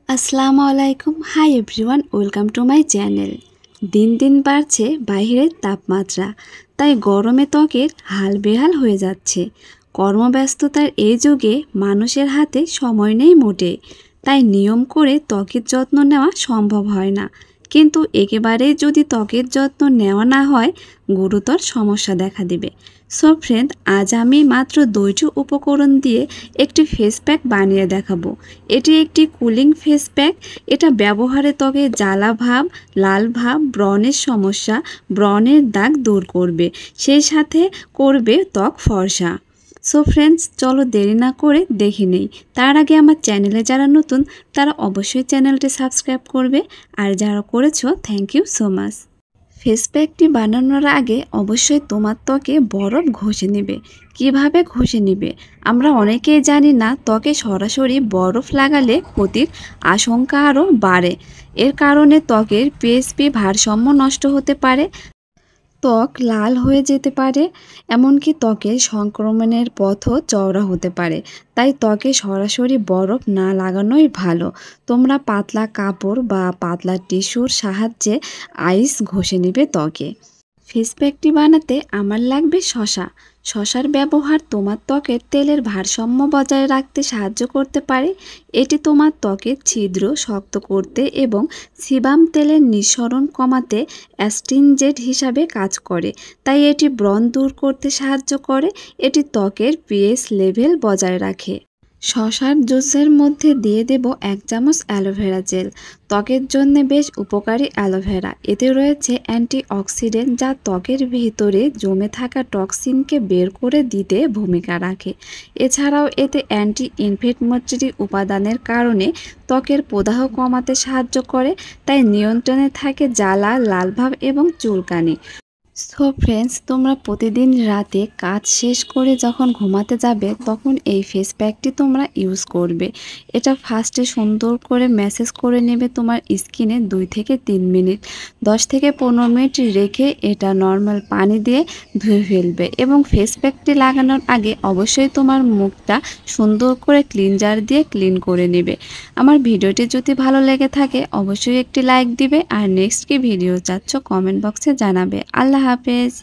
আসসালামু আলাইকুম। Hi everyone, welcome to my channel. দিন দিন বাড়ছে বাইরের তাপমাত্রা, তাই গরমে ত্বকের হাল বেহাল হয়ে যাচ্ছে। কর্মব্যস্ততার এই যুগে মানুষের হাতে সময় নেই মোটে, তাই নিয়ম করে ত্বকের যত্ন নেওয়া সম্ভব হয় না। কিন্তু একেবারেই যদি ত্বকের যত্ন নেওয়া না হয়, গুরুতর সমস্যা দেখা দিবে। সো ফ্রেন্ড, আজ আমি মাত্র 2টি উপকরণ দিয়ে একটি ফেস প্যাক বানিয়ে দেখাবো। এটি একটি কুলিং ফেস প্যাক। এটা ব্যবহারে ত্বকে জ্বালা ভাব, লাল ভাব, ব্রণের সমস্যা, ব্রণের দাগ দূর করবে, সেই সাথে করবে ত্বক ফর্সা। সো ফ্রেন্ডস, চলো দেরি না করে দেখে নেই। তার আগে আমার চ্যানেলে যারা নতুন তারা অবশ্যই চ্যানেলটি সাবস্ক্রাইব করবে, আর যারা করেছো thank you so much. Face প্যাকটি বানানোর আগে অবশ্যই তোমার ত্বকে বরফ ঘষে নেবে। কিভাবে ঘষে নেবে আমরা অনেকেই জানি না। ত্বকে সরাসরি বরফ লাগালে ক্ষতির আশঙ্কা আরও বাড়ে। এর কারণে ত্বকের পিএইচপি ভারসাম্য নষ্ট হতে পারে, ত্বক লাল হয়ে যেতে পারে, এমনকি ত্বকের সংক্রমণের পথও চওড়া হতে পারে। তাই ত্বকে সরাসরি বরফ না লাগানোই ভালো। তোমরা পাতলা কাপড় বা পাতলা টিস্যুর সাহায্যে আইস ঘষে নেবে ত্বকে। ফেস প্যাকটি বানাতে আমার লাগবে শসা। শসার ব্যবহার তোমার ত্বকের তেলের ভারসাম্য বজায় রাখতে সাহায্য করতে পারে। এটি তোমার ত্বকের ছিদ্র শক্ত করতে এবং সিবাম তেলের নিঃসরণ কমাতে অ্যাস্ট্রিনজেন্ট হিসাবে কাজ করে। তাই এটি ব্রণ দূর করতে সাহায্য করে। এটি ত্বকের পিএইচ লেভেল বজায় রাখে। শসার জুসের মধ্যে দিয়ে দেব 1 চামচ অ্যালোভেরা জেল। ত্বকের জন্য বেশ উপকারী অ্যালোভেরা। এতে রয়েছে অ্যান্টিঅক্সিডেন্ট, যা ত্বকের ভিতরে জমে থাকা টক্সিনকে বের করে দিতে ভূমিকা রাখে। এছাড়াও এতে অ্যান্টি ইনফ্লেমেটরি উপাদানের কারণে ত্বকের প্রদাহ কমাতে সাহায্য করে, তাই নিয়ন্ত্রণে থাকে জ্বালা, লালভাব এবং চুলকানি। সো ফ্রেন্ডস, তোমরা প্রতিদিন রাতে কাজ শেষ করে যখন ঘুমাতে যাবে তখন এই ফেস প্যাকটি তোমরা ইউজ করবে। এটা ফার্স্টে সুন্দর করে ম্যাসেজ করে নেবে তোমার স্কিনে 2 থেকে 3 মিনিট, 10 থেকে 15 মিনিট রেখে এটা নর্মাল পানি দিয়ে ধুয়ে ফেলবে। এবং ফেস প্যাকটি লাগানোর আগে অবশ্যই তোমার মুখটা সুন্দর করে ক্লিনজার দিয়ে ক্লিন করে নেবে। আমার ভিডিওটি যদি ভালো লেগে থাকে অবশ্যই একটি লাইক দিবে, আর নেক্সট কি ভিডিও চাচ্ছ কমেন্ট বক্সে জানাবে। আল্লাহ হাফেজ।